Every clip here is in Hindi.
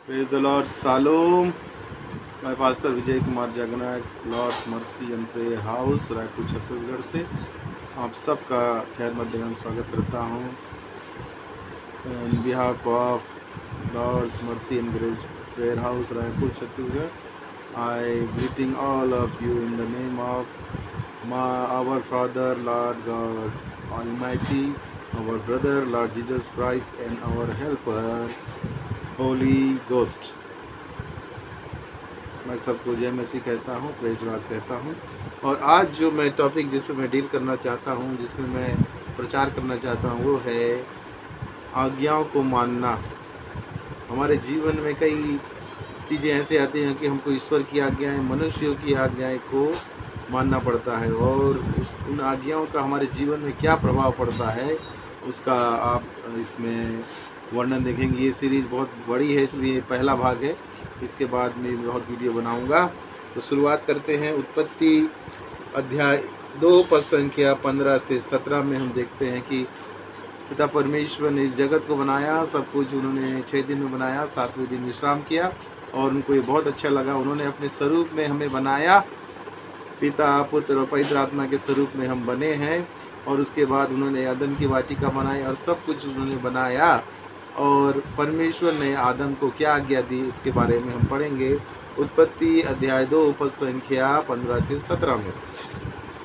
Praise the Lord shalom. मैं pastor Vijay Kumar Jagnayak, Lord mercy and prayer house, Raipur Chhattisgarh से आप सबका खैर मध्य में स्वागत करता हूँ। In behalf of Lord's mercy and grace prayer house, Raipur Chhattisgarh, I greeting all of you in the name of our father Lord God almighty, our brother Lord Jesus Christ and our helper holy ghost. मैं सबको जय मसीह कहता हूँ, प्रेज लॉर्ड कहता हूँ। और आज जो मैं टॉपिक जिसमें मैं डील करना चाहता हूँ, जिसमें मैं प्रचार करना चाहता हूँ, वो है आज्ञाओं को मानना। हमारे जीवन में कई चीज़ें ऐसे आती हैं कि हमको ईश्वर की आज्ञाएं, मनुष्यों की आज्ञाएं को मानना पड़ता है, और उन आज्ञाओं का हमारे जीवन में क्या प्रभाव पड़ता है उसका आप इसमें वर्णन देखेंगे। ये सीरीज़ बहुत बड़ी है, इसलिए पहला भाग है, इसके बाद मैं बहुत वीडियो बनाऊंगा। तो शुरुआत करते हैं। उत्पत्ति अध्याय 2 पद संख्या 15 से 17 में हम देखते हैं कि पिता परमेश्वर ने इस जगत को बनाया, सब कुछ उन्होंने 6 दिन में बनाया, 7वें दिन विश्राम किया और उनको ये बहुत अच्छा लगा। उन्होंने अपने स्वरूप में हमें बनाया, पिता पुत्र और पवित्र आत्मा के स्वरूप में हम बने हैं। और उसके बाद उन्होंने अदन की वाटिका बनाई और सब कुछ उन्होंने बनाया। और परमेश्वर ने आदम को क्या आज्ञा दी उसके बारे में हम पढ़ेंगे। उत्पत्ति अध्याय 2 पद संख्या 15 से 17 में।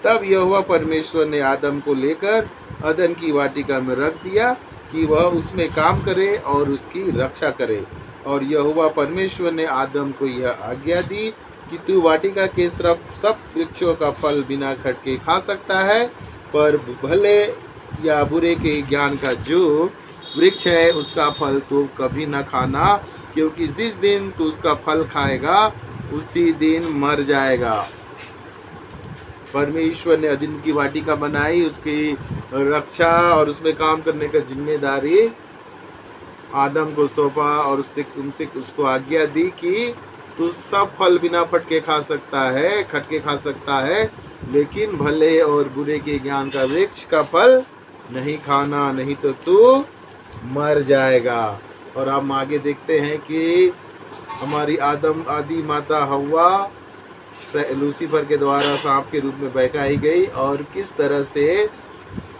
तब यहोवा परमेश्वर ने आदम को लेकर अदन की वाटिका में रख दिया कि वह उसमें काम करे और उसकी रक्षा करे। और यहोवा परमेश्वर ने आदम को यह आज्ञा दी कि तू वाटिका के सब वृक्षों का फल बिना खटके खा सकता है, पर भले या बुरे के ज्ञान का जो वृक्ष है उसका फल तू कभी न खाना, क्योंकि जिस दिन तू उसका फल खाएगा उसी दिन मर जाएगा। परमेश्वर ने अदन की वाटिका बनाई, उसकी रक्षा और उसमें काम करने का जिम्मेदारी आदम को सौंपा और उनसे उसको आज्ञा दी कि तू सब फल बिना खटके खा सकता है, लेकिन भले और बुरे के ज्ञान का वृक्ष का फल नहीं खाना, नहीं तो तू मर जाएगा। और हम आगे देखते हैं कि हमारी आदि माता हव्वा लूसीफर के द्वारा सांप के रूप में बहकाई गई और किस तरह से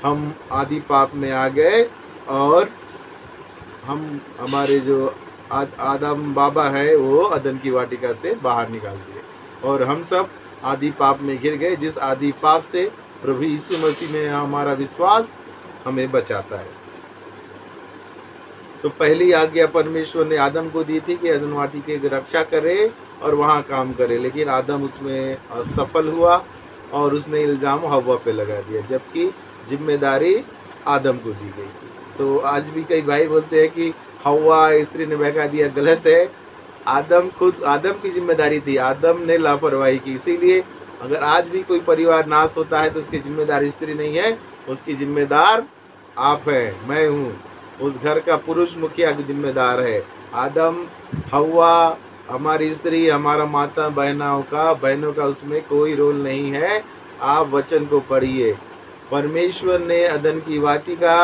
हम आदि पाप में आ गए और हमारे जो आदम बाबा है वो अदन की वाटिका से बाहर निकाल दिए और हम सब आदि पाप में गिर गए, जिस आदि पाप से प्रभु यीशु मसीह में हमारा विश्वास हमें बचाता है। तो पहली आज्ञा परमेश्वर ने आदम को दी थी कि अदन वाटिका की रक्षा करे और वहाँ काम करे, लेकिन आदम उसमें असफल हुआ और उसने इल्ज़ाम हव्वा पे लगा दिया, जबकि जिम्मेदारी आदम को दी गई थी। तो आज भी कई भाई बोलते हैं कि हव्वा स्त्री ने बहका दिया, गलत है। आदम की जिम्मेदारी थी, आदम ने लापरवाही की। इसीलिए अगर आज भी कोई परिवार नाश होता है तो उसकी जिम्मेदार स्त्री नहीं है, उसकी जिम्मेदार आप हैं, मैं हूँ। उस घर का पुरुष मुखिया की जिम्मेदार है। आदम हव्वा हमारी स्त्री, हमारा माता बहनों का उसमें कोई रोल नहीं है। आप वचन को पढ़िए। परमेश्वर ने अदन की वाटिका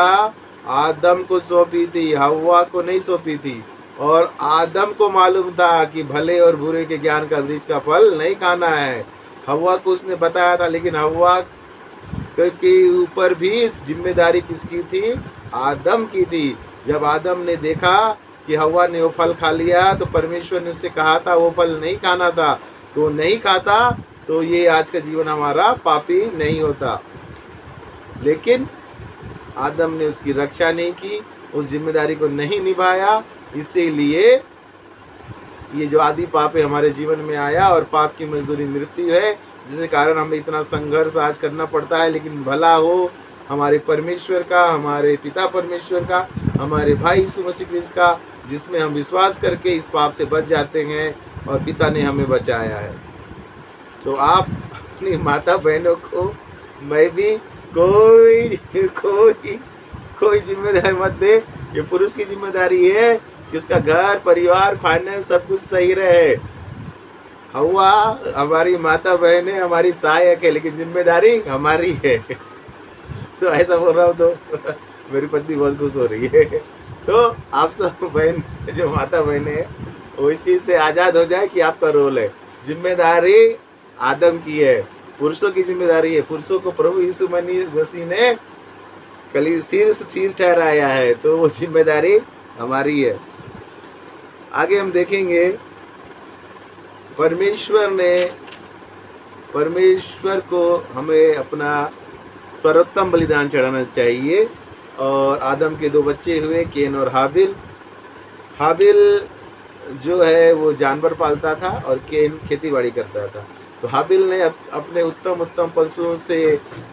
आदम को सौंपी थी, हव्वा को नहीं सौंपी थी। और आदम को मालूम था कि भले और बुरे के ज्ञान का वृक्ष का फल नहीं खाना है। हव्वा को उसने बताया था, लेकिन हव्वा के ऊपर भी जिम्मेदारी किसकी थी? आदम की थी। जब आदम ने देखा कि हव्वा ने वो फल खा लिया तो परमेश्वर ने उससे कहा था वो फल नहीं खाना था, तो नहीं खाता तो ये आज का जीवन हमारा पापी नहीं होता। लेकिन आदम ने उसकी रक्षा नहीं की, उस जिम्मेदारी को नहीं निभाया, इसीलिए ये जो आदि पाप है हमारे जीवन में आया और पाप की मजदूरी मृत्यु है, जिसके कारण हमें इतना संघर्ष आज करना पड़ता है। लेकिन भला हो हमारे परमेश्वर का, हमारे पिता परमेश्वर का, हमारे भाई यीशु मसीह क्रिस्त का, जिसमें हम विश्वास करके इस पाप से बच जाते हैं और पिता ने हमें बचाया है। तो आप अपनी माता बहनों को, मैं भी कोई जिम्मेदारी मत दे। ये पुरुष की जिम्मेदारी है कि उसका घर परिवार फाइनेंस सब कुछ सही रहे। हव्वा हमारी माता बहन है, हमारी सहायक है, लेकिन जिम्मेदारी हमारी है। तो ऐसा बोल रहा हूँ तो मेरी पत्नी बहुत खुश हो रही है। तो आप सब बहन जो माता बहन है, वो इस चीज से आजाद हो जाए कि आपका रोल है। जिम्मेदारी आदम की है, पुरुषों की जिम्मेदारी है। पुरुषों को प्रभु यीशु मसीह ने कली सिर ठहराया है, तो वो जिम्मेदारी हमारी है। आगे हम देखेंगे परमेश्वर को हमें अपना सर्वोत्तम बलिदान चढ़ाना चाहिए। और आदम के 2 बच्चे हुए, केन और हाबिल। हाबिल जो है वो जानवर पालता था और केन खेतीबाड़ी करता था। तो हाबिल ने अपने उत्तम पशुओं से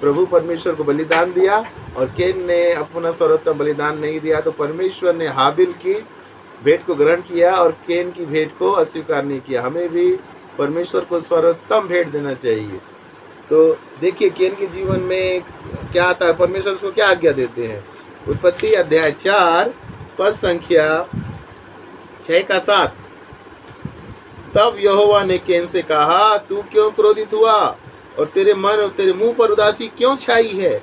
प्रभु परमेश्वर को बलिदान दिया और केन ने अपना सर्वोत्तम बलिदान नहीं दिया। तो परमेश्वर ने हाबिल की भेंट को ग्रहण किया और केन की भेंट को अस्वीकार नहीं किया। हमें भी परमेश्वर को सर्वोत्तम भेंट देना चाहिए। तो देखिए केन के जीवन में क्या आता है, परमेश्वर उसको क्या आज्ञा देते हैं। उत्पत्ति अध्याय 4 पद संख्या 6 का 7। तब यहोवा ने केन से कहा, तू क्यों क्रोधित हुआ और तेरे मुंह पर उदासी क्यों छाई है?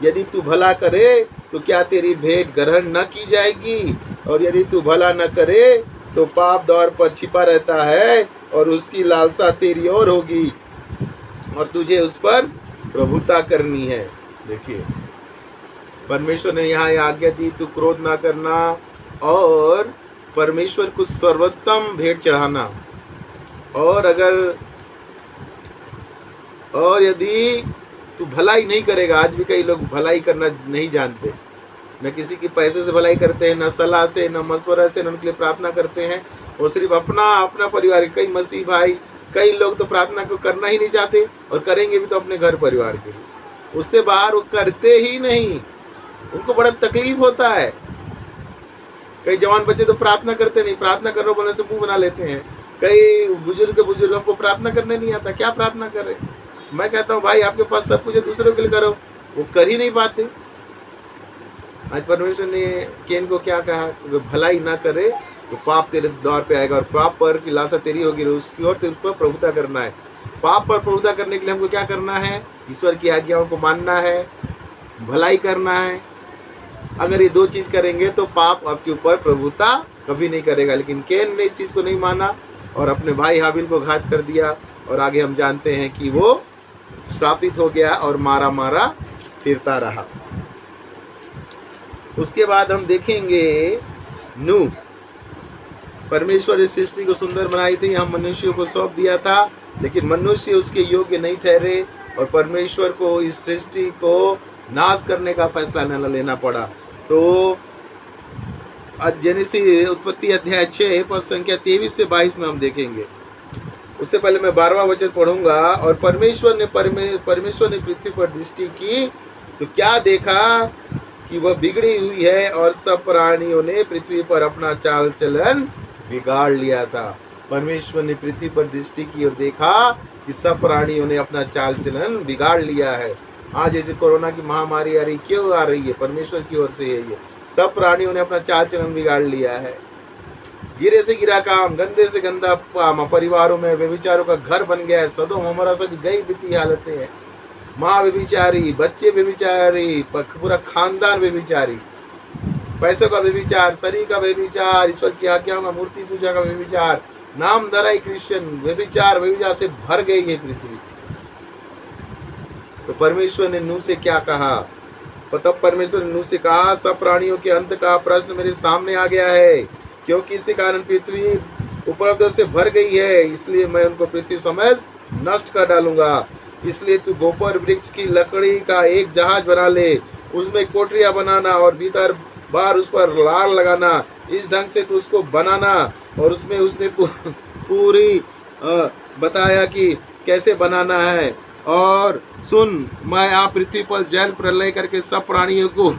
यदि तू भला करे तो क्या तेरी भेंट ग्रहण न की जाएगी? और यदि तू भला न करे तो पाप द्वार पर छिपा रहता है और उसकी लालसा तेरी ओर होगी और तुझे उस पर प्रभुता करनी है। देखिए परमेश्वर ने यहाँ आज्ञा दी, तू क्रोध ना करना और परमेश्वर को सर्वोत्तम भेंट चढ़ाना। और यदि तू भलाई नहीं करेगा, आज भी कई लोग भलाई करना नहीं जानते, न किसी की पैसे से भलाई करते हैं, न सलाह से, न मशवरा से, न उनके लिए प्रार्थना करते हैं, और सिर्फ अपना परिवार। कई मसीह भाई, कई लोग तो प्रार्थना को करना ही नहीं चाहते और करेंगे भी तो अपने घर परिवार के लिए, उससे बाहर वो करते ही नहीं। उनको बड़ा तकलीफ होता है। कई जवान बच्चे तो प्रार्थना करते नहीं, प्रार्थना करो बोलने से मुंह बना लेते हैं। कई बुजुर्गों को प्रार्थना करने नहीं आता, क्या प्रार्थना कर रहे। मैं कहता हूँ भाई आपके पास सब कुछ है, दूसरों के लिए करो, वो कर ही नहीं पाते। आज परमेश्वर ने केन को क्या कहा, तो भलाई ना करे तो पाप तेरे द्वार पे आएगा और पाप पर की लालसा तेरी होगी, उसकी ओर तेरे पर प्रभुता करना है। पाप पर प्रभुता करने के लिए हमको क्या करना है? ईश्वर की आज्ञाओं को मानना है, भलाई करना है। अगर ये 2 चीज करेंगे तो पाप आपके ऊपर प्रभुता कभी नहीं करेगा। लेकिन केन ने इस चीज को नहीं माना और अपने भाई हाबिल को घात कर दिया और आगे हम जानते हैं कि वो श्रापित हो गया और मारा फिरता रहा। उसके बाद हम देखेंगे नूह। परमेश्वर इस सृष्टि को सुंदर बनाई थी, हम मनुष्यों को सौंप दिया था, लेकिन मनुष्य उसके योग्य नहीं ठहरे और परमेश्वर को इस सृष्टि को नाश करने का फैसला न लेना पड़ा। तो जेनेसिस उत्पत्ति अध्याय 6 पद संख्या 23 से 22 में हम देखेंगे। उससे पहले मैं 12वां वचन पढ़ूंगा। और परमेश्वर ने पृथ्वी पर दृष्टि की तो क्या देखा कि वह बिगड़ी हुई है और सब प्राणियों ने पृथ्वी पर अपना चाल चलन बिगाड़ लिया था। परमेश्वर ने पृथ्वी पर दृष्टि की और देखा कि सब प्राणियों ने अपना चाल चलन बिगाड़ लिया है। आज जैसे कोरोना की महामारी आ रही, क्यों आ रही है? परमेश्वर की ओर से है ये। सब प्राणियों ने अपना चाल चलन बिगाड़ लिया है। गिरे से गिरा काम, गंदे से गंदा काम, परिवारों में व्यभिचारों का घर बन गया है। सदोम हमारा सब गई बीती हालतें हैं। माँ व्यभिचारी, बच्चे व्यभिचारी, पूरा खानदान व्यभिचारी, पैसों का व्यभिचार, शरीर का व्यभिचार, ईश्वर की आज्ञाओं का, मूर्ति पूजा का व्यभिचार, नाम धराई क्रिश्चियन, व्यभिचार से भर गई है पृथ्वी। तो परमेश्वर ने नूह से क्या कहा? तब परमेश्वर ने नूह से कहा, सब प्राणियों के अंत का प्रश्न मेरे सामने आ गया है, क्योंकि इसी कारण पृथ्वी उपद्रव से भर गई है, इसलिए मैं उनको पृथ्वी समेत नष्ट कर डालूंगा। इसलिए तू गोपर वृक्ष की लकड़ी का एक जहाज बना ले, उसमें कोठरियां बनाना और भीतर बाहर उस पर लार लगाना। इस ढंग से तू उसको बनाना। और उसमें उसने पूरी बताया कि कैसे बनाना है। और सुन, मैं आप पृथ्वी पर जल प्रलय करके सब प्राणियों को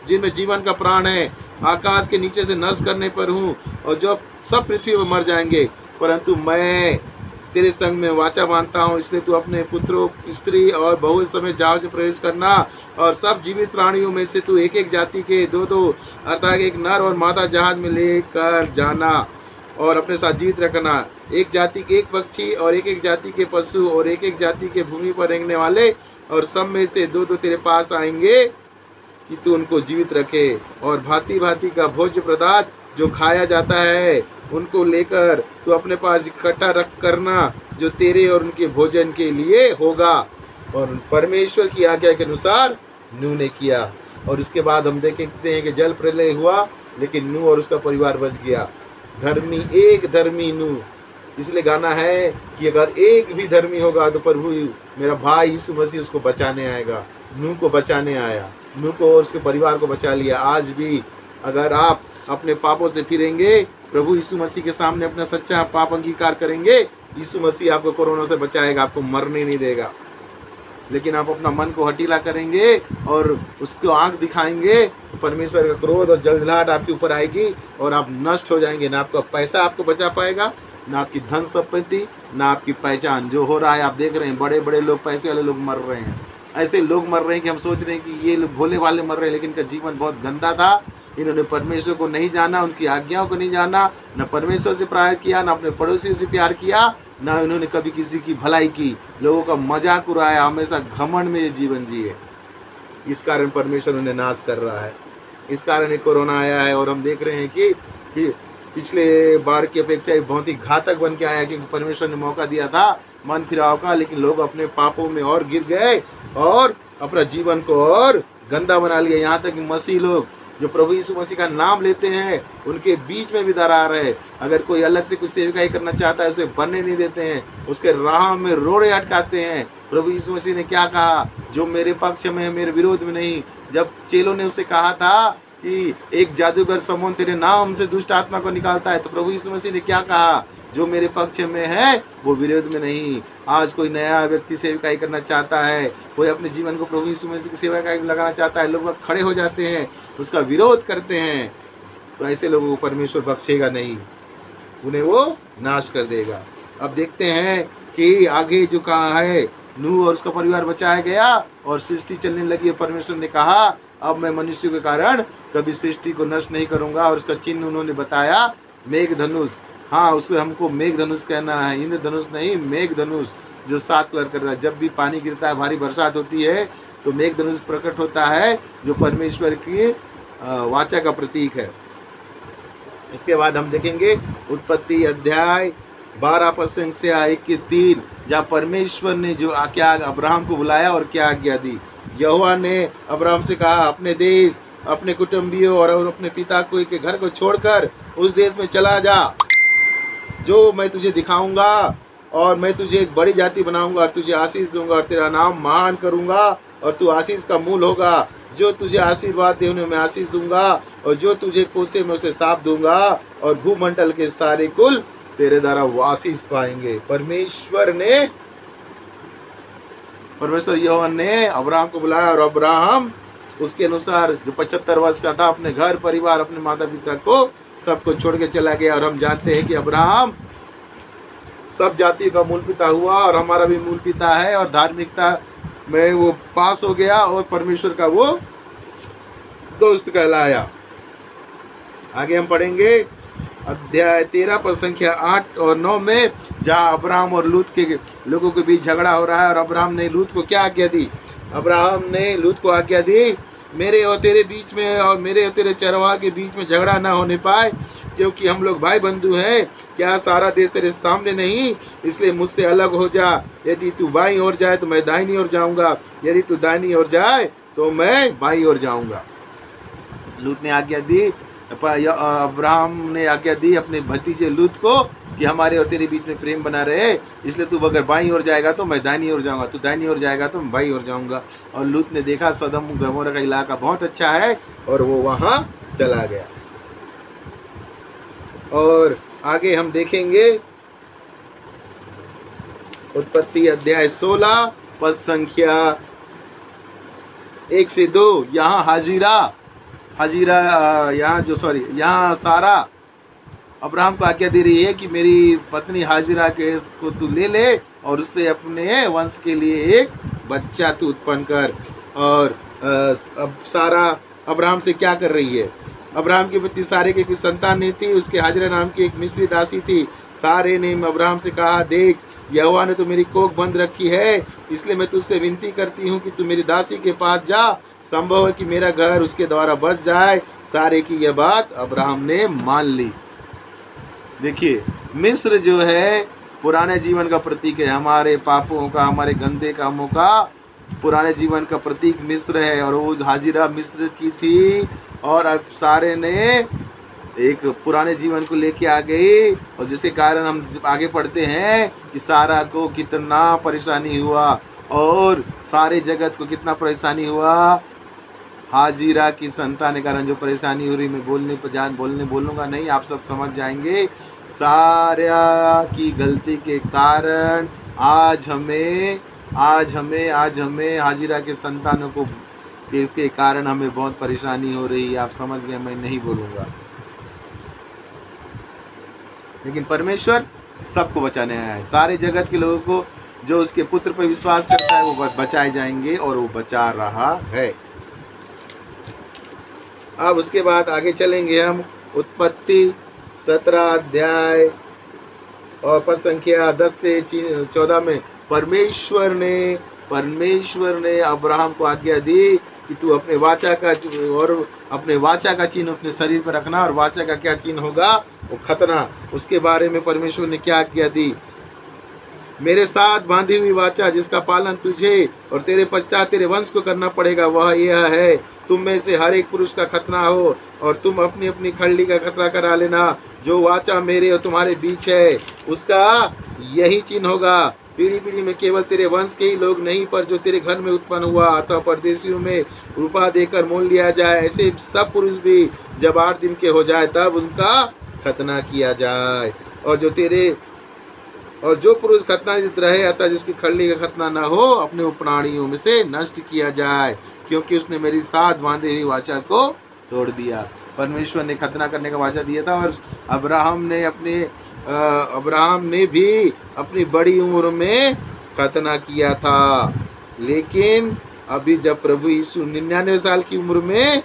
जिनमें जीवन का प्राण है आकाश के नीचे से नष्ट करने पर हूँ, और जो सब पृथ्वी पर मर जाएंगे, परंतु मैं तेरे संग में वाचा बांधता हूँ। इसलिए तू अपने पुत्रों, स्त्री और बहु समेत जहाज में प्रवेश करना, और सब जीवित प्राणियों में से तू एक एक जाति के 2-2 अर्थात एक नर और मादा जहाज में लेकर जाना और अपने साथ जीवित रखना। एक जाति के एक पक्षी और एक एक जाति के पशु और एक एक जाति के भूमि पर रेंगने वाले, और सब में से 2-2 तेरे पास आएंगे कि तू उनको जीवित रखे। और भांति भांति का भोज्य पदार्थ जो खाया जाता है उनको लेकर तू अपने पास इकट्ठा रख करना, जो तेरे और उनके भोजन के लिए होगा। और परमेश्वर की आज्ञा के अनुसार नूह ने किया। और उसके बाद हम देखते हैं कि जल प्रलय हुआ, लेकिन नूह और उसका परिवार बच गया। एक धर्मी नूह। इसलिए गाना है कि अगर एक भी धर्मी होगा तो प्रभु मेरा भाई यीशु मसीह उसको बचाने आएगा। नूह को बचाने आया, नूह को और उसके परिवार को बचा लिया। आज भी अगर आप अपने पापों से फिरेंगे, प्रभु यीशु मसीह के सामने अपना सच्चा पाप अंगीकार करेंगे, यीशु मसीह आपको कोरोना से बचाएगा, आपको मरने नहीं देगा। लेकिन आप अपना मन को हटीला करेंगे और उसको आंख दिखाएंगे, तो परमेश्वर का क्रोध और जलजलाहट आपके ऊपर आएगी और आप नष्ट हो जाएंगे। ना आपका पैसा आपको बचा पाएगा, ना आपकी धन संपत्ति, ना आपकी पहचान। जो हो रहा है आप देख रहे हैं, बड़े बड़े लोग, पैसे वाले लोग मर रहे हैं। ऐसे लोग मर रहे हैं कि हम सोच रहे हैं कि ये लोग भोले वाले मर रहे हैं, लेकिन इनका जीवन बहुत गंदा था। इन्होंने परमेश्वर को नहीं जाना, उनकी आज्ञाओं को नहीं जाना, न परमेश्वर से प्यार किया, न अपने पड़ोसियों से प्यार किया, ना इन्होंने कभी किसी की भलाई की, लोगों का मजाक उड़ाया, हमेशा घमंड में ये जीवन जिए। इस कारण परमेश्वर उन्हें नाश कर रहा है। इस कारण एक कोरोना आया है और हम देख रहे हैं कि पिछले बार की अपेक्षा बहुत ही घातक बन के आया, क्योंकि परमेश्वर ने मौका दिया था मन फिराव का, लेकिन लोग अपने पापों में और गिर गए और अपना जीवन को और गंदा बना लिया। यहाँ तक कि मसीह लोग जो प्रभु यीशु मसीह का नाम लेते हैं, उनके बीच में भी दरार है। अगर कोई अलग से कुछ सेवकाई करना चाहता है, उसे बनने नहीं देते हैं, उसके राह में रोड़े अटकाते हैं। प्रभु यीशु मसीह ने क्या कहा? जो मेरे पक्ष में है, मेरे विरोध में नहीं। जब चेलों ने उसे कहा था कि एक जादूगर समोन तेरे नाम से दुष्ट आत्मा को निकालता है, तो प्रभु यीशु मसीह ने क्या कहा? जो मेरे पक्ष में है वो विरोध में नहीं। आज कोई नया व्यक्ति सेवकाई करना चाहता है, कोई अपने जीवन को प्रभु यीशु मसीह की सेवकाई में लगाना चाहता है, लोग खड़े हो जाते हैं, उसका विरोध करते हैं, तो ऐसे लोगों को परमेश्वर बख्शेगा नहीं, उन्हें वो नाश कर देगा। अब देखते हैं कि आगे जो कहा है, नूह और उसका परिवार बचाया गया और सृष्टि चलने लगी। परमेश्वर ने कहा अब मैं मनुष्य के कारण कभी सृष्टि को नष्ट नहीं करूंगा। और उसका चिन्ह उन्होंने बताया मेघ धनुष। हाँ, उसको हमको मेघ धनुष कहना है, इंद्र धनुष नहीं, मेघ धनुष, जो 7 कलर करता है। जब भी पानी गिरता है, भारी बरसात होती है, तो मेघ धनुष प्रकट होता है, जो परमेश्वर की वाचा का प्रतीक है। इसके बाद हम देखेंगे उत्पत्ति अध्याय 12 पद से 1-3, जहाँ परमेश्वर ने जो क्या अब्राहम को बुलाया और क्या आज्ञा दी। यहोवा ने अब्राहम से कहा, अपने देश, अपने कुटुंबियों और अपने पिता को के घर को छोड़कर उस देश में चला जा जो मैं तुझे दिखाऊंगा, और मैं तुझे एक बड़ी जाति बनाऊंगा और तुझे आशीष दूंगा और तेरा नाम महान करूंगा और तू आशीष का मूल होगा। जो तुझे आशीर्वाद दे उन्हें मैं आशीष दूंगा और जो तुझे कोसे में उसे साफ दूंगा, और भूमंडल के सारे कुल तेरे द्वारा वो आशीष पाएंगे। परमेश्वर यहोवा ने अब्राहम को बुलाया और अब्राहम उसके अनुसार जो 75 वर्ष का था, अपने घर परिवार, अपने माता पिता को सबको छोड़ के चला गया। और हम जानते हैं कि अब्राहम सब जाति का मूल पिता हुआ और हमारा भी मूल पिता है, और धार्मिकता में वो पास हो गया और परमेश्वर का वो दोस्त कहलाया। आगे हम पढ़ेंगे अध्याय 13 पर संख्या 8 और 9 में, जहाँ अब्राहम और लूत के लोगों के बीच झगड़ा हो रहा है। और अब्राहम ने लूत को क्या आज्ञा दी? अब्राहम ने लूत को आज्ञा दी, मेरे और तेरे बीच में और मेरे और तेरे चरवाह के बीच में झगड़ा ना होने पाए, क्योंकि हम लोग भाई बंधु हैं। क्या सारा देश तेरे सामने नहीं? इसलिए मुझसे अलग हो जा। यदि तू बाईं ओर जाए तो मैं दाहिनी ओर जाऊंगा, यदि तू दाहिनी ओर जाए तो मैं बाईं ओर जाऊंगा। लूत ने आज्ञा दी, अब्राहम ने आज्ञा दी अपने भतीजे लूत को कि हमारे और तेरे बीच में प्रेम बना रहे, इसलिए तू अगर बाईं ओर जाएगा तो मैं दाहिनी ओर जाऊंगा, तू दाहिनी ओर जाएगा तो मैं बाईं ओर जाऊंगा। और लूत ने देखा सदम गमोरा का इलाका बहुत अच्छा है और वो वहां चला गया। और आगे हम देखेंगे उत्पत्ति अध्याय 16 पद संख्या 1 से 2। यहाँ यहाँ सारा अब्राहम को आज्ञा दे रही है कि मेरी पत्नी हाजिरा के को तू ले ले और उससे अपने वंश के लिए एक बच्चा तू उत्पन्न कर। और अब सारा अब्राहम से क्या कर रही है? अब्राहम की पत्नी सारे की कुछ संतान नहीं थी, उसके हाजिरा नाम की एक मिस्री दासी थी। सारे ने अब्राहम से कहा, देख यहोवा ने तो मेरी कोख बंद रखी है, इसलिए मैं तुझसे विनती करती हूँ कि तू मेरी दासी के पास जा, संभव है कि मेरा घर उसके द्वारा बच जाए। सारे की यह बात अब्राहम ने मान ली। देखिए, मिस्र जो है पुराने जीवन का प्रतीक है, हमारे पापों का, हमारे गंदे कामों का पुराने जीवन का प्रतीक मिस्र है। और वो हाजिरा मिस्र की थी, और अब सारे ने एक पुराने जीवन को लेके आ गई, और जिसके कारण हम आगे पढ़ते हैं कि सारा को कितना परेशानी हुआ, और सारे जगत को कितना परेशानी हुआ। हाजिरा की संतान के कारण जो परेशानी हो रही, मैं बोलूँगा नहीं, आप सब समझ जाएंगे। सारा की गलती के कारण आज हमें हाजिरा के संतानों को के कारण हमें बहुत परेशानी हो रही है। आप समझ गए, मैं नहीं बोलूँगा। लेकिन परमेश्वर सबको बचाने आया है। सारे जगत के लोगों को जो उसके पुत्र पर विश्वास करता है वो बचाए जाएंगे, और वो बचा रहा है। अब उसके बाद आगे चलेंगे हम उत्पत्ति 17 अध्याय और पद संख्या 10 से 14 में परमेश्वर ने अब्राहम को आज्ञा दी कि तू अपने वाचा का चिन्ह अपने शरीर पर रखना। और वाचा का क्या चिन्ह होगा? वो खतना। उसके बारे में परमेश्वर ने क्या आज्ञा दी? मेरे साथ बांधी हुई वाचा जिसका पालन तुझे और तेरे पश्चात तेरे वंश को करना पड़ेगा, वह यह है, तुम में से हर एक पुरुष का खतना हो, और तुम अपनी अपनी खलड़ी का खतना करा लेना। जो वाचा मेरे और तुम्हारे बीच है उसका यही चिन्ह होगा। पीढ़ी पीढ़ी में केवल तेरे वंश के ही लोग नहीं, पर जो तेरे घर में उत्पन्न हुआ अथवा परदेशियों में रुपा देकर मोल लिया जाए, ऐसे सब पुरुष भी जब 8 दिन के हो जाए तब उनका खतना किया जाए। और जो पुरुष खतनारहित रहे अतः जिसकी खलड़ी का खतना न हो, अपने प्राणियों में से नष्ट किया जाए, क्योंकि उसने मेरी साथ बांधी हुई वाचा को तोड़ दिया। परमेश्वर ने खतना करने का वाचा दिया था, और अब्राहम ने भी अपनी बड़ी उम्र में खतना किया था। लेकिन अभी जब प्रभु यीशु 99 साल की उम्र में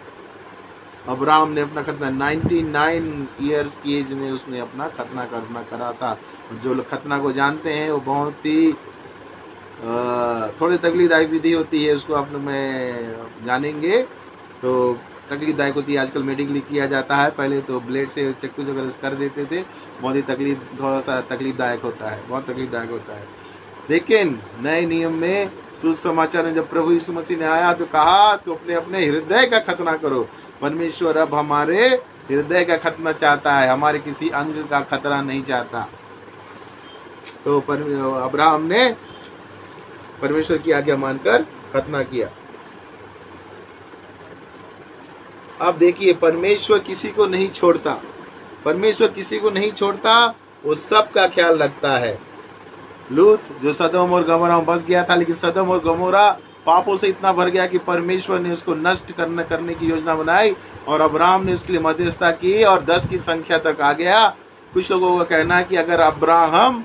अब्राहम ने अपना खतना 99 ईयर्स की एज में उसने अपना खतना करा था। जो लोग खतना को जानते हैं वो बहुत ही थोड़ी तकलीफदायक विधि होती है, उसको आप लोग में जानेंगे तो तकलीफदायक होती है। आजकल मेडिकली किया जाता है, पहले तो ब्लेड से चक्कू से कर देते थे। बहुत ही थोड़ा सा तकलीफदायक होता है, बहुत तकलीफदायक होता है। लेकिन नए नियम में सुसमाचार में जब प्रभु यीशु मसीह ने आया तो कहा तो अपने अपने हृदय का खतना करो। परमेश्वर अब हमारे हृदय का खतना चाहता है, हमारे किसी अंग का खतना नहीं चाहता। तो अब्राहम ने परमेश्वर की आज्ञा मानकर खतना किया। अब देखिए, परमेश्वर किसी को नहीं छोड़ता, वो सबका ख्याल रखता है। लूत जो सदोम और गमोरा में बस गया था, लेकिन सदोम और गमोरा पापों से इतना भर गया कि परमेश्वर ने उसको नष्ट करने की योजना बनाई, और अब्राहम ने उसके लिए मध्यस्थता की और 10 की संख्या तक आ गया। कुछ लोगों का कहना है कि अगर अब्राहम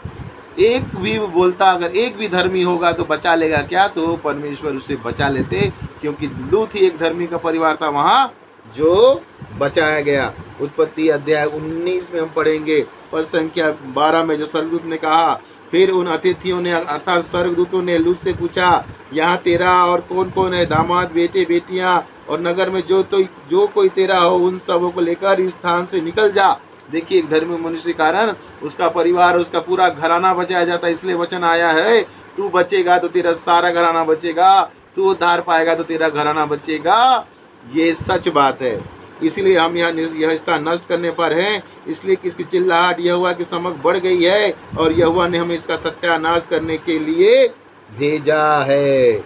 अगर एक भी धर्मी होगा तो बचा लेगा क्या? तो परमेश्वर उसे बचा लेते, क्योंकि लूत ही एक धर्मी का परिवार था वहाँ जो बचाया गया। उत्पत्ति अध्याय 19 में हम पढ़ेंगे पद संख्या 12 में, जो स्वर्गदूत ने कहा, फिर उन अतिथियों ने अर्थात स्वर्गदूतों ने लूत से पूछा, यहाँ तेरा और कौन कौन है, दामाद, बेटे बेटियां, और नगर में जो कोई तेरा हो, उन सबों को लेकर इस स्थान से निकल जा। देखिए, एक धर्मी मनुष्य के कारण उसका परिवार, उसका पूरा घराना बचाया जाता है। इसलिए वचन आया है, तू बचेगा तो तेरा सारा घराना बचेगा, तू उद्धार पाएगा तो तेरा घराना बचेगा। ये सच बात है। इसलिए हम यह स्थान नष्ट करने पर हैं, इसलिए कि इसकी चिल्लाहट यहोवा के समक्ष बढ़ गई है, और यहोवा ने हमें इसका सत्यानाश करने के लिए भेजा है।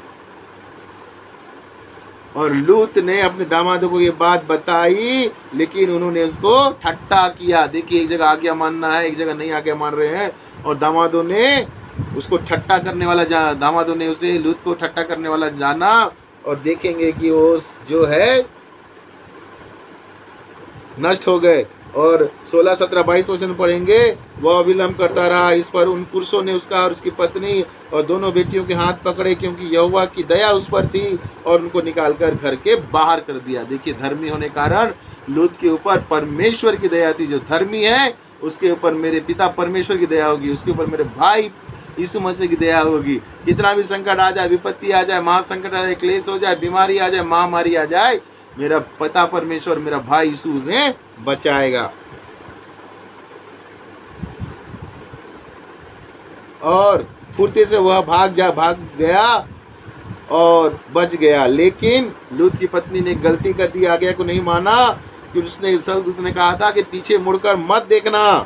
और लूत ने अपने दामादों को ये बात बताई, लेकिन उन्होंने उसको ठट्टा किया। देखिए, एक जगह आज्ञा मानना है, एक जगह नहीं आज्ञा मान रहे हैं, और दामादों ने उसको ठट्टा करने वाला दामादों ने उसे लूत को ठट्टा करने वाला जाना। और देखेंगे कि वो जो है नष्ट हो गए। और 16, 17, 22 वचन पढ़ेंगे, वह विलम्ब करता रहा। इस पर उन पुरुषों ने उसका और उसकी पत्नी और दोनों बेटियों के हाथ पकड़े, क्योंकि यहोवा की दया उस पर थी, और उनको निकालकर घर के बाहर कर दिया। देखिए, धर्मी होने कारण लूत के ऊपर परमेश्वर की दया थी। जो धर्मी है उसके ऊपर मेरे पिता परमेश्वर की दया होगी, उसके ऊपर मेरे भाई यीशु मसीह की दया होगी। कितना भी संकट आ जाए, विपत्ति आ जाए, महासंकट आ जाए, क्लेश हो जाए, बीमारी आ जाए, महामारी आ जाए, मेरा पिता परमेश्वर, मेरा भाई यीशु ने बचाएगा। और फुर्ती से वह भाग गया और बच गया। लेकिन लूत की पत्नी ने गलती कर दी, आज्ञा को नहीं माना, कि उसने स्वर्गदूत ने कहा था कि पीछे मुड़कर मत देखना,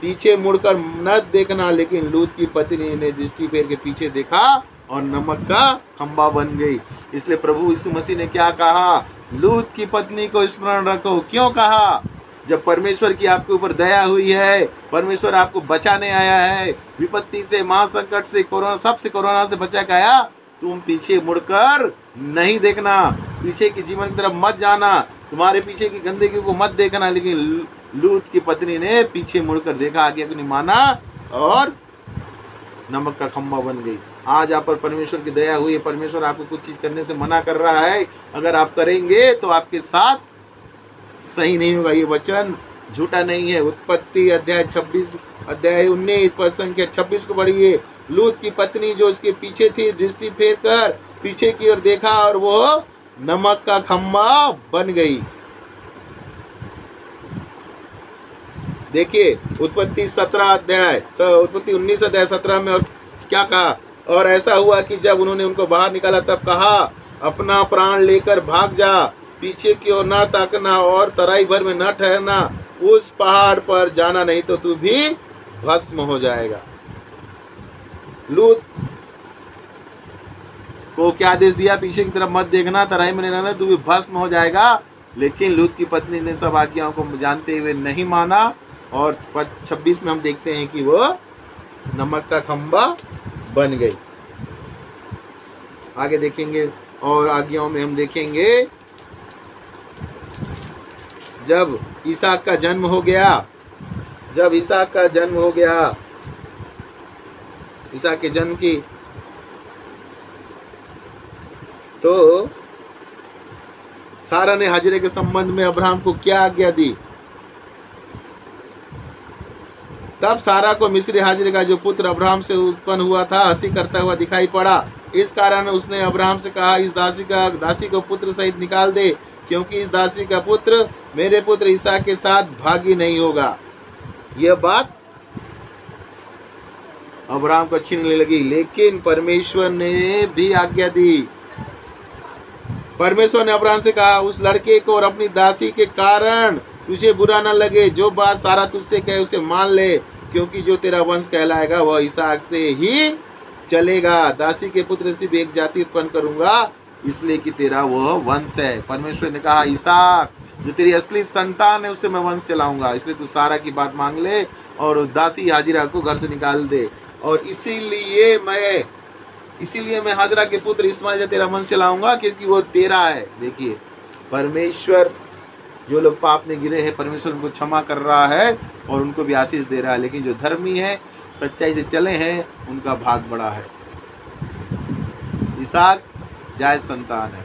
पीछे मुड़कर न देखना। लेकिन लूत की पत्नी ने दृष्टि फेर के पीछे देखा और नमक का खंबा बन गई। इसलिए प्रभु यीशु मसीह ने क्या कहा? लूत की पत्नी को स्मरण रखो। क्यों कहा? जब परमेश्वर की आपके ऊपर दया हुई है, परमेश्वर आपको बचाने आया है, विपत्ति से, महासंकट से, कोरोना, सबसे कोरोना से बचा के आया, तुम पीछे मुड़कर नहीं देखना, पीछे की जीवन की तरफ मत जाना, तुम्हारे पीछे की गंदगी को मत देखना। लेकिन लूत की पत्नी ने पीछे मुड़कर देखा, आज्ञा को नहीं माना और नमक का खंबा बन गई। आज आप पर परमेश्वर की दया हुई है, परमेश्वर आपको कुछ चीज करने से मना कर रहा है, अगर आप करेंगे तो आपके साथ सही नहीं होगा। ये वचन झूठा नहीं है। उत्पत्ति अध्याय 26 अध्याय 19 पद संख्या 26 को पढ़िए। लूत की पत्नी जो उसके पीछे थी, दृष्टि फेर कर पीछे की ओर देखा और वो नमक का खंबा बन गई। देखिए उत्पत्ति 19 अध्याय 17 में और क्या कहा? और ऐसा हुआ कि जब उन्होंने उनको बाहर निकाला तब कहा, अपना प्राण लेकर भाग जा, पीछे की ओर न ताकना और तराई भर में न ठहरना, उस पहाड़ पर जाना, नहीं तो तू भी भस्म हो जाएगा। लूत को क्या आदेश दिया? पीछे की तरफ मत देखना, तराई में नहीं रहना, तू भी भस्म हो जाएगा। लेकिन लूत की पत्नी ने सब आज्ञाओं को जानते हुए नहीं माना और 26 में हम देखते हैं कि वो नमक का खंबा बन गई। आगे देखेंगे और आज्ञाओं में हम देखेंगे जब इसहाक का जन्म हो गया, इसहाक के जन्म की तो सारा ने हाजिरे के संबंध में अब्राहम को क्या आज्ञा दी? तब सारा को मिस्री हाजिर का जो पुत्र अब्राहम से उत्पन्न हुआ था हंसी करता हुआ दिखाई पड़ा। इस कारण उसने अब्राहम से कहा, इस दासी को पुत्र सहित निकाल दे, क्योंकि इस दासी का पुत्र मेरे पुत्र इसहाक के साथ भागी नहीं होगा। यह बात अब्राहम को अच्छी नहीं लगी, लेकिन परमेश्वर ने भी आज्ञा दी। परमेश्वर ने अब्राहम से कहा, उस लड़के को और अपनी दासी के कारण तुझे बुरा न लगे, जो बात सारा तुझसे कहे उसे मान ले, क्योंकि जो तेरा वंश कहलाएगा वह इसहाक से ही चलेगा। दासी के पुत्र से भी एक जाति उत्पन्न करूंगा, इसलिए कि तेरा वह वंश है। परमेश्वर ने कहा, इसहाक जो तेरी असली संतान है उससे मैं वंश चलाऊंगा, इसलिए तू सारा की बात मांग ले और दासी हाजिरा को घर से निकाल दे। और इसीलिए मैं हाजिरा के पुत्र इस्माइल से तेरा वंश चलाऊंगा, क्योंकि वो तेरा है। देखिए परमेश्वर, जो लोग पाप में गिरे हैं, परमेश्वर उनको क्षमा कर रहा है और उनको भी आशीष दे रहा है। लेकिन जो धर्मी है, सच्चाई से चले हैं, उनका भाग बड़ा है। इसहाक जायज संतान है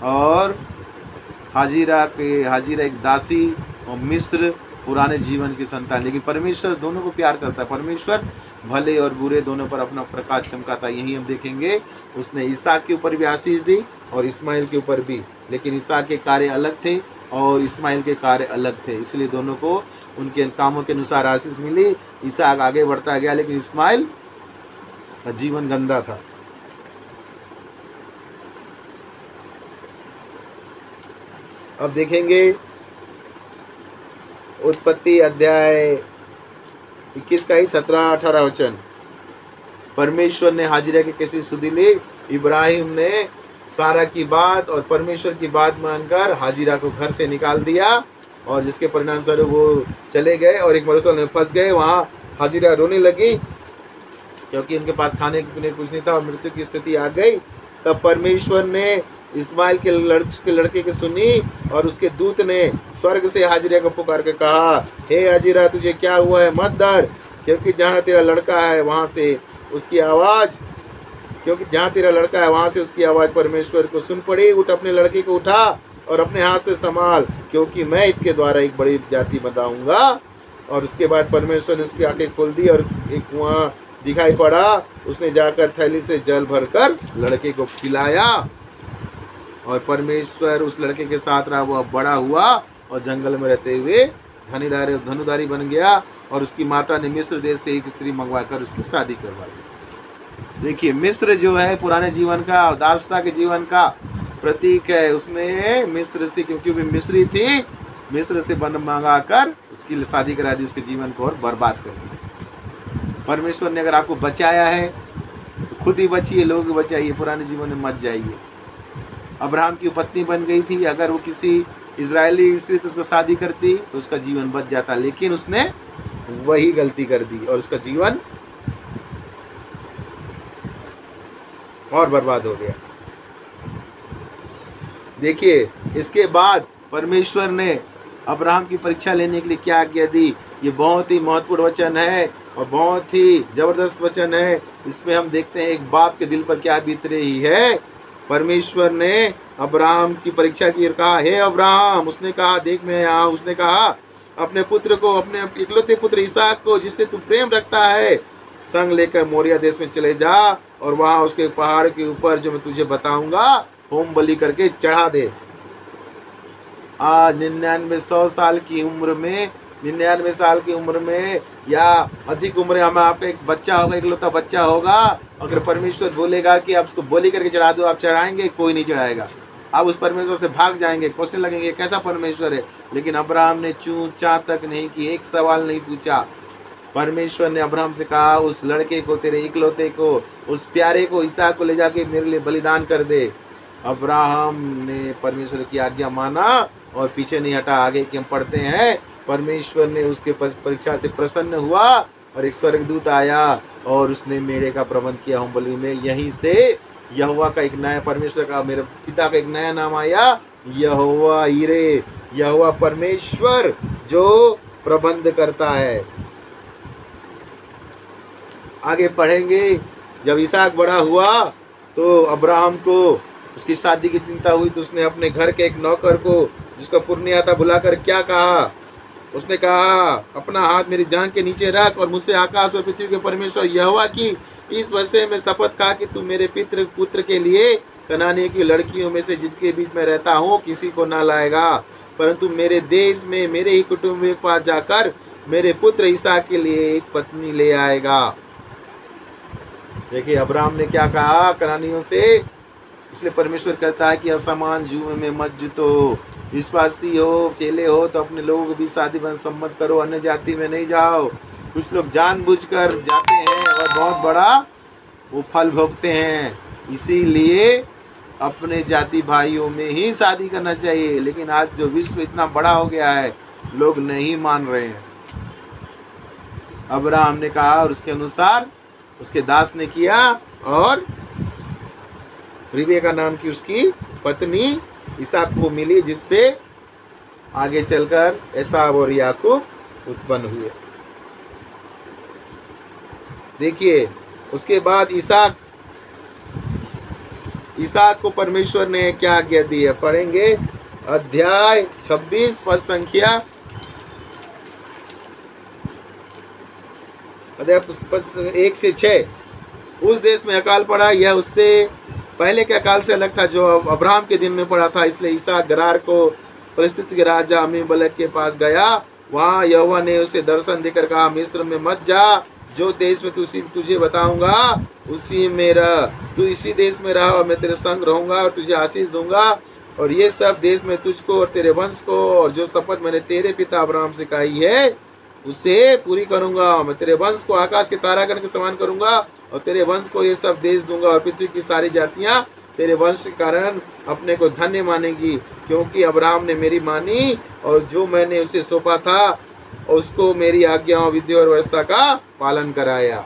और हाजिरा एक दासी और मिस्र पुराने जीवन की संतान। लेकिन परमेश्वर दोनों को प्यार करता है। परमेश्वर भले और बुरे दोनों पर अपना प्रकाश चमकाता है। यही हम देखेंगे, उसने इसहाक के ऊपर भी आशीष दी और इस्माइल के ऊपर भी। लेकिन इसहाक के कार्य अलग थे और इस्माइल के कार्य अलग थे, इसलिए दोनों को उनके कामों के अनुसार आशीष मिली। इसहाक आगे बढ़ता गया, लेकिन इस्माइल का जीवन गंदा था। अब देखेंगे उत्पत्ति अध्याय 21 का ही 17-18 वचन। परमेश्वर ने हाजिरा की कैसी सुधि ली? इब्राहिम ने सारा की बात और परमेश्वर की बात मानकर हाजिरा को घर से निकाल दिया, और जिसके परिणाम स्वरूप वो चले गए और एक मरुस्थल में फंस गए। वहाँ हाजिरा रोने लगी क्योंकि उनके पास खाने पीने कुछ नहीं था और मृत्यु की स्थिति आ गई। तब परमेश्वर ने इस्माइल के लड़के की सुनी और उसके दूत ने स्वर्ग से हाजिरा को पुकार के कहा, हे हाजिरा, तुझे क्या हुआ है? मत डर, क्योंकि जहाँ तेरा लड़का है वहाँ से उसकी आवाज़ परमेश्वर को सुन पड़ी। उठ, अपने लड़के को उठा और अपने हाथ से संभाल, क्योंकि मैं इसके द्वारा एक बड़ी जाति बताऊंगा। और उसके बाद परमेश्वर ने उसकी आंखें खोल दी और एक कुआं दिखाई पड़ा। उसने जाकर थैली से जल भरकर लड़के को पिलाया और परमेश्वर उस लड़के के साथ रहा। वह बड़ा हुआ और जंगल में रहते हुए धनुधारी बन गया और उसकी माता ने मिस्र देश से एक स्त्री मंगवाकर उसकी शादी करवा दी। देखिए, मिस्र जो है पुराने जीवन का, दासता के जीवन का प्रतीक है। उसने मिस्र से, क्योंकि वो मिस्री थी, मिस्र से बन मंगा कर उसकी शादी करा दी, उसके जीवन को और बर्बाद कर दिया। परमेश्वर ने अगर आपको बचाया है तो खुद ही बचिए, लोगों को बचाइए, पुराने जीवन में मत जाइए। अब्राहम की पत्नी बन गई थी, अगर वो किसी इजरायली स्त्री तो उसको शादी करती तो उसका जीवन बच जाता, लेकिन उसने वही गलती कर दी और उसका जीवन और बर्बाद हो गया। देखिए, इसके बाद परमेश्वर ने अब्राहम की परीक्षा लेने के लिए क्या आज्ञा दी। ये बहुत ही महत्वपूर्ण वचन है और बहुत ही जबरदस्त वचन है। इसमें हम देखते हैं एक बाप के दिल पर क्या बीत रही है। परमेश्वर ने अब्राहम की परीक्षा की और कहा, हे अब्राहम, उसने कहा, देख मैं यहाँ, उसने कहा, अपने पुत्र को, अपने इकलौते पुत्र इसहाक को जिससे तू प्रेम रखता है, संग लेकर मोरिया देश में चले जा और वहां उसके पहाड़ के ऊपर जो मैं तुझे बताऊंगा होम बलि करके चढ़ा दे। आज 99-100 साल की उम्र में, 99 साल की उम्र में या अधिक उम्र में आपका एक बच्चा होगा, इकलौता बच्चा होगा, अगर परमेश्वर बोलेगा कि आप उसको बलि करके चढ़ा दो, आप चढ़ाएंगे? कोई नहीं चढ़ाएगा। आप उस परमेश्वर से भाग जाएंगे, क्वेश्चन लगेंगे कैसा परमेश्वर है। लेकिन अब्राहम ने चूं चा तक नहीं की, एक सवाल नहीं पूछा। परमेश्वर ने अब्राहम से कहा, उस लड़के को, तेरे इकलौते को, उस प्यारे को, इसहाक को ले जाके मेरे लिए बलिदान कर दे। अब्राहम ने परमेश्वर की आज्ञा माना और पीछे नहीं हटा। आगे के हम पढ़ते हैं, परमेश्वर ने उसके परीक्षा से प्रसन्न हुआ और एक स्वर्गदूत आया और उसने मेढ़े का प्रबंध किया होम बलि में। यहीं से यहोवा का एक नया, परमेश्वर का, मेरे पिता का एक नया नाम आया, यहोवा यिरे, यहोवा परमेश्वर जो प्रबंध करता है। आगे पढ़ेंगे, जब इसहाक बड़ा हुआ तो अब्राहम को उसकी शादी की चिंता हुई, तो उसने अपने घर के एक नौकर को, जिसका पुरनिया था, बुलाकर क्या कहा। उसने कहा, अपना हाथ मेरी जांघ के नीचे रख और मुझसे आकाश और पृथ्वी के परमेश्वर यहोवा की इस वजह में शपथ खा कि तू मेरे पुत्र के लिए कनानियों की लड़कियों में से जिनके बीच में रहता हूँ किसी को ना लाएगा, परंतु मेरे देश में मेरे ही कुटुंब के पास जाकर मेरे पुत्र इसहाक के लिए एक पत्नी ले आएगा। देखिए, अब्राहम ने क्या कहा कनानियों से। इसलिए परमेश्वर कहता है कि असमान जुए में मत जुतो। विश्वासी हो, चेले हो तो अपने लोगों को भी शादी में सम्मत करो, अन्य जाति में नहीं जाओ। कुछ लोग जानबूझकर जाते हैं और बहुत बड़ा वो फल भोगते हैं। इसीलिए अपने जाति भाइयों में ही शादी करना चाहिए। लेकिन आज जो विश्व इतना बड़ा हो गया है, लोग नहीं मान रहे हैं। अब्राहम ने कहा और उसके अनुसार उसके दास ने किया और रिबेका नाम की उसकी पत्नी इसहाक को मिली, जिससे आगे चलकर एसाव और याकूब उत्पन्न हुए। देखिए, उसके बाद इसहाक को परमेश्वर ने क्या आज्ञा दी है, पढ़ेंगे अध्याय 26 पद संख्या 1 से 6। उस देश में अकाल पड़ा, यह उससे पहले के अकाल से अलग था जो अब्राहम के दिन में पड़ा था। इसलिए इसहाक गरार को परिस्थिति के राजा अमीमेलेक के पास गया। वहाँ यहोवा ने उसे दर्शन देकर कहा, मिस्र में मत जा, जो देश में तुझे बताऊंगा उसी में रह। तू इसी देश में रह और मैं तेरे संग रहूंगा और तुझे आशीष दूंगा और ये सब देश में तुझको और तेरे वंश को, और जो शपथ मैंने तेरे पिता अब्राहम से कही है उसे पूरी करूंगा। मैं तेरे वंश को आकाश के तारागण के समान करूंगा और तेरे वंश को ये सब देश दूंगा और पृथ्वी की सारी जातियां तेरे वंश के कारण अपने को धन्य मानेगी, क्योंकि अब्राहम ने मेरी मानी और जो मैंने उसे सौंपा था उसको मेरी आज्ञाओं, विधि और व्यवस्था का पालन कराया।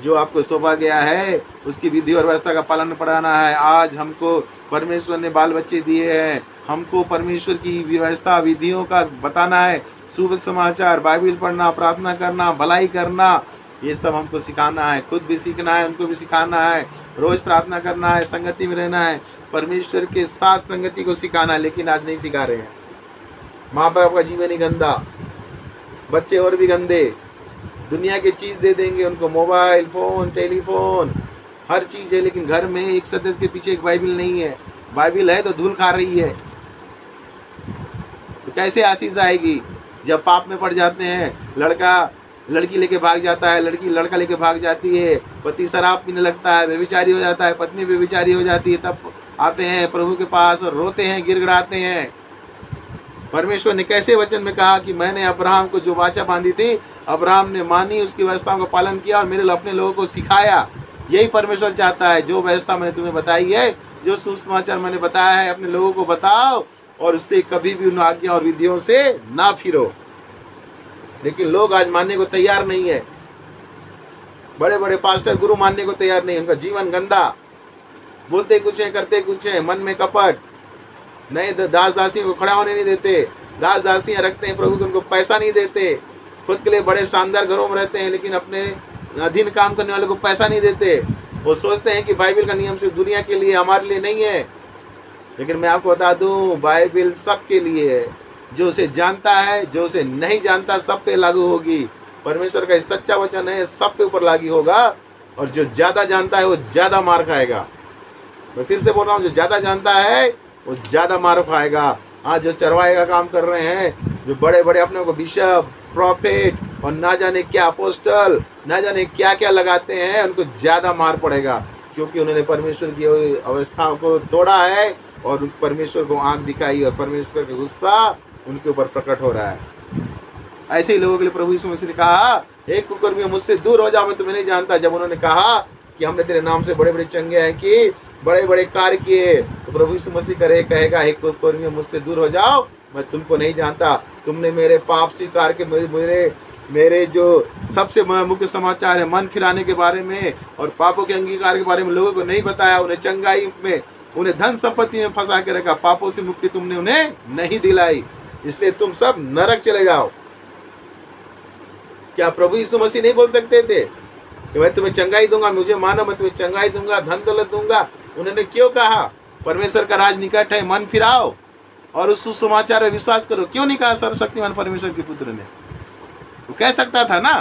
जो आपको सौंपा गया है उसकी विधि और व्यवस्था का पालन कराना है। आज हमको परमेश्वर ने बाल बच्चे दिए हैं, हमको परमेश्वर की व्यवस्था, विधियों का बताना है। शुभ समाचार, बाइबल पढ़ना, प्रार्थना करना, भलाई करना, ये सब हमको सिखाना है। खुद भी सीखना है, उनको भी सिखाना है। रोज प्रार्थना करना है, संगति में रहना है, परमेश्वर के साथ संगति को सिखाना है। लेकिन आज नहीं सिखा रहे हैं। माँ बाप का जीवन ही गंदा, बच्चे और भी गंदे। दुनिया की चीज दे देंगे उनको, मोबाइल फोन, टेलीफोन, हर चीज है, लेकिन घर में एक सदस्य के पीछे एक बाइबल नहीं है। बाइबल है तो धूल खा रही है, तो कैसे आशीष आएगी। जब पाप में पड़ जाते हैं, लड़का लड़की लेके भाग जाता है, लड़की लड़का लेके भाग जाती है, पति शराब पीने लगता है, व्यभिचारी हो जाता है, पत्नी व्यभिचारी हो जाती है, तब आते हैं प्रभु के पास और रोते हैं, गिड़गिड़ाते हैं। परमेश्वर ने कैसे वचन में कहा कि मैंने अब्राहम को जो वाचा बांधी थी, अब्राहम ने मानी, उसकी व्यवस्थाओं का पालन किया और मेरे अपने लोगों को सिखाया। यही परमेश्वर चाहता है, जो व्यवस्था मैंने तुम्हें बताई है, जो सुसमाचार मैंने बताया है, अपने लोगों को बताओ और उससे कभी भी उन आज्ञा और विधियों से ना फिरो। लेकिन लोग आज मानने को तैयार नहीं है, बड़े बड़े पास्टर गुरु मानने को तैयार नहीं, उनका जीवन गंदा, बोलते कुछ है करते कुछ है, मन में कपट, नए दास दासियों को खड़ा होने नहीं देते, दास दासियां रखते हैं प्रभु को, उनको पैसा नहीं देते, खुद के लिए बड़े शानदार घरों में रहते हैं लेकिन अपने अधीन काम करने वाले को पैसा नहीं देते। वो सोचते हैं कि बाइबल का नियम सिर्फ दुनिया के लिए, हमारे लिए नहीं है। लेकिन मैं आपको बता दूं, बाइबल सबके लिए है, जो उसे जानता है, जो उसे नहीं जानता, सब पे लागू होगी। परमेश्वर का सच्चा वचन है, सब पे ऊपर लागू होगा, और जो ज्यादा जानता है वो ज्यादा मार खाएगा। मैं फिर से बोल रहा हूँ, जो ज्यादा जानता है वो ज्यादा मार खाएगा। आज जो चरवाहे का काम कर रहे हैं, जो बड़े बड़े अपने को बिशप, प्रॉफिट और ना जाने क्या अपोस्टल, ना जाने क्या क्या लगाते हैं, उनको ज्यादा मार पड़ेगा, क्योंकि उन्होंने परमेश्वर की अवस्थाओं को तोड़ा है और परमेश्वर को आंख दिखाई, और परमेश्वर का गुस्सा उनके ऊपर प्रकट हो रहा है। ऐसे ही लोगों के लिए प्रभु यीशु मसीह ने कहा, हे कुकर्मियों, मुझसे दूर हो जाओ, मैं तुम्हें नहीं जानता। जब उन्होंने कहा कि हमने तेरे नाम से बड़े बड़े चंगे हैं कि बड़े बड़े कार्य किए, तो प्रभु यीशु मसीह कहेगा, हे कुकर्मियों, मुझसे दूर हो जाओ, मैं तुमको नहीं जानता। तुमने मेरे पाप स्वीकार के, मेरे जो सबसे मुख्य समाचार है मन फिराने के बारे में और पापों के अंगीकार के बारे में लोगों को नहीं बताया, उन्हें चंगाई में, उन्हें धन संपत्ति में फंसा के रखा, पापों से मुक्ति तुमने उन्हें नहीं दिलाई, इसलिए तुम सब नरक चले जाओ। क्या प्रभु यीशु मसीह नहीं बोल सकते थे कि मैं तुम्हें चंगाई दूंगा, मुझे मानो, मैं तुम्हें चंगाई दूंगा, धन दौलत दूंगा? उन्होंने क्यों कहा परमेश्वर का राज निकट है, मन फिराओ और उस सुसमाचार में विश्वास करो? क्यों नहीं कहा सर्वशक्तिमान परमेश्वर के पुत्र ने? वो कह सकता था ना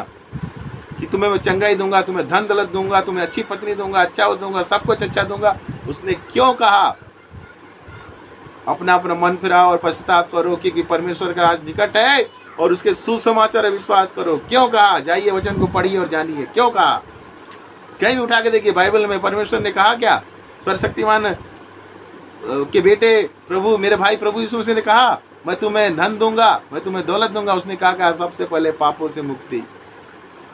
कि तुम्हें मैं चंगाई दूंगा, तुम्हें धन दौलत दूंगा, तुम्हें अच्छी पत्नी दूंगा, अच्छा वो दूंगा, सब कुछ अच्छा दूंगा। उसने क्यों कहा अपना अपना मन फिराओ और पश्चाताप करो, क्योंकि परमेश्वर का राज निकट है और उसके सुसमाचार में विश्वास करो? क्यों कहा? जाइए वचन को पढ़िए और जानिए क्यों कहा। कहीं भी उठा के देखिए बाइबल में परमेश्वर ने कहा क्या? सर्वशक्तिमान के बेटे प्रभु, मेरे भाई प्रभु यीशु मसीह ने कहा मैं तुम्हें धन दूंगा, मैं तुम्हें दौलत दूंगा? उसने कहा सबसे पहले पापों से मुक्ति।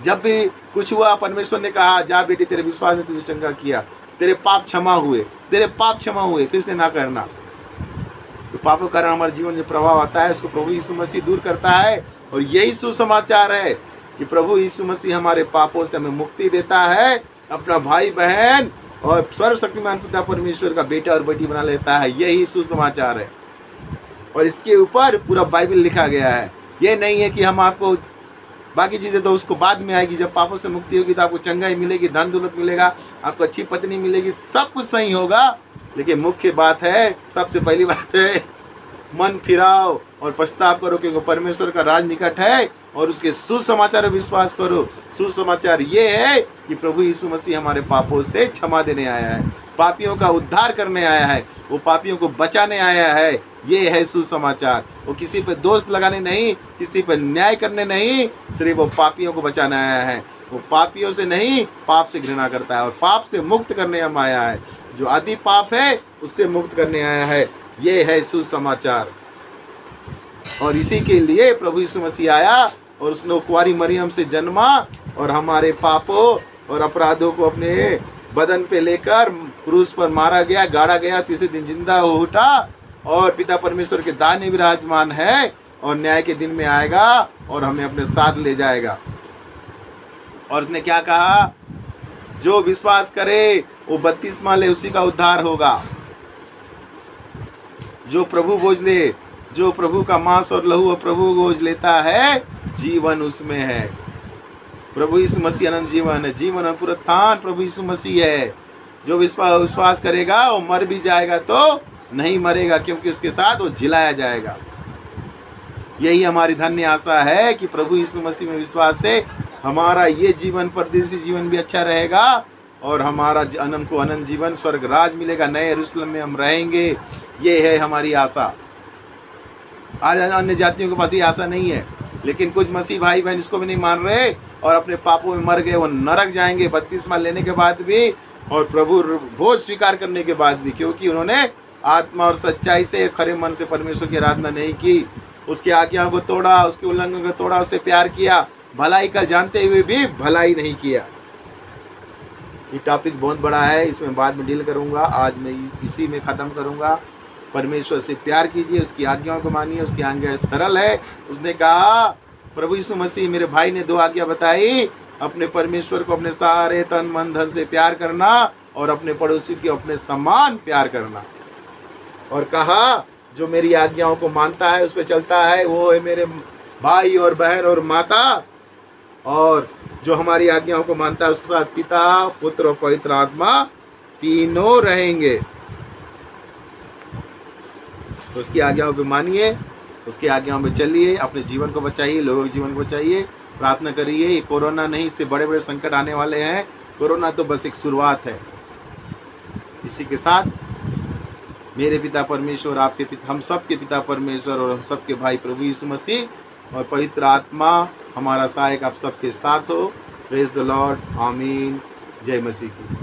जब भी कुछ हुआ परमेश्वर ने कहा, जा बेटी, तेरे विश्वास ने तुझे चंगा किया, तेरे पाप क्षमा हुए, तेरे पाप क्षमा हुए, फिर से ना करना। तो पापों के कारण हमारे जीवन में प्रभाव आता है, उसको प्रभु यीशु मसीह दूर करता है। और यही सुसमाचार है कि प्रभु यीशु मसीह हमारे पापों से हमें मुक्ति देता है, अपना भाई बहन और सर्वशक्तिमान पिता परमेश्वर का बेटा और बेटी बना लेता है। यही सुसमाचार है और इसके ऊपर पूरा बाइबल लिखा गया है। ये नहीं है कि हम आपको, बाकी चीज़ें तो उसको बाद में आएगी, जब पापों से मुक्ति होगी तो आपको चंगाई मिलेगी, धन दौलत मिलेगा, आपको अच्छी पत्नी मिलेगी, सब कुछ सही होगा। लेकिन मुख्य बात है, सबसे पहली बात है, मन फिराओ और पश्चाताप करो, क्योंकि परमेश्वर का राज निकट है और उसके सुसमाचार में विश्वास करो। सुसमाचार ये है कि प्रभु यीशु मसीह हमारे पापों से क्षमा देने आया है, पापियों का उद्धार करने आया है, वो पापियों को बचाने आया है। ये है सुसमाचार। वो किसी पे दोष लगाने नहीं, किसी पे न्याय करने नहीं, सिर्फ वो पापियों को बचाने आया है। वो पापियों से नहीं, पाप से घृणा करता है और पाप से मुक्त करने हम आया है। जो आदि पाप है उससे मुक्त करने आया है। ये है सुसमाचार। और इसी के लिए प्रभु यीशु मसीह आया और उसने कुंवारी मरियम से जन्मा और हमारे पापों और अपराधों को अपने बदन पे लेकर क्रूस पर मारा गया, गाड़ा गया, तीसरे दिन जिंदा हो उठा और पिता परमेश्वर के दाहिने विराजमान है और न्याय के दिन में आएगा और हमें अपने साथ ले जाएगा। और उसने क्या कहा? जो विश्वास करे वो बपतिस्मा ले, उसी का उद्धार होगा। जो प्रभु भोज ले, जो प्रभु का मांस और लहू और प्रभु भोज लेता है, जीवन उसमें है। प्रभु यीशु मसीह अनंत जीवन है, जीवन और पुनरुत्थान प्रभु यीशु मसीह है। जो विश्वास करेगा वो मर भी जाएगा तो नहीं मरेगा, क्योंकि उसके साथ वो जिलाया जाएगा। यही हमारी धन्य आशा है कि प्रभु यीशु मसीह में विश्वास से हमारा ये जीवन, परदेशी जीवन भी अच्छा रहेगा और हमारा अनंत को अनंत जीवन, स्वर्ग राज मिलेगा, नए यरूशलेम में हम रहेंगे। ये है हमारी आशा। आज अन्य जातियों के पास ये आशा नहीं है। लेकिन कुछ मसीह भाई बहन इसको भी नहीं मान रहे और अपने पापों में मर गए, वो नरक जाएंगे बपतिस्मा लेने के बाद भी और प्रभु भोज स्वीकार करने के बाद भी, क्योंकि उन्होंने आत्मा और सच्चाई से खरे मन से परमेश्वर की आराधना नहीं की, उसकी आज्ञाओं को तोड़ा, उसके उल्लंघन को तोड़ा, उससे प्यार किया, भलाई का जानते हुए भी भलाई नहीं किया। ये टॉपिक बहुत बड़ा है, इसमें बाद में डील करूंगा, आज मैं इसी में ख़त्म करूंगा। परमेश्वर से प्यार कीजिए, उसकी आज्ञाओं को मानिए, उसकी आज्ञा सरल है। उसने कहा, प्रभु यीशु मसीह मेरे भाई ने 2 आज्ञा बताई, अपने परमेश्वर को अपने सारे तन मन धन से प्यार करना और अपने पड़ोसी को अपने समान प्यार करना। और कहा, जो मेरी आज्ञाओं को मानता है, उस पर चलता है, वो है मेरे भाई और बहन और माता, और जो हमारी आज्ञाओं को मानता है उसके साथ पिता, पुत्र और पवित्र आत्मा तीनों रहेंगे। तो उसकी आज्ञाओं को मानिए, उसकी आज्ञाओं में चलिए, अपने जीवन को बचाइए, लोगों के जीवन को बचाइए, प्रार्थना करिए। ये कोरोना नहीं, इससे बड़े बड़े संकट आने वाले हैं। कोरोना तो बस एक शुरुआत है। इसी के साथ मेरे पिता परमेश्वर, आपके पिता, हम सब के पिता परमेश्वर और हम सब के भाई प्रभु यीशु मसीह और पवित्र आत्मा हमारा सहायक आप सबके साथ हो। Praise the Lord. आमीन। जय मसीह की।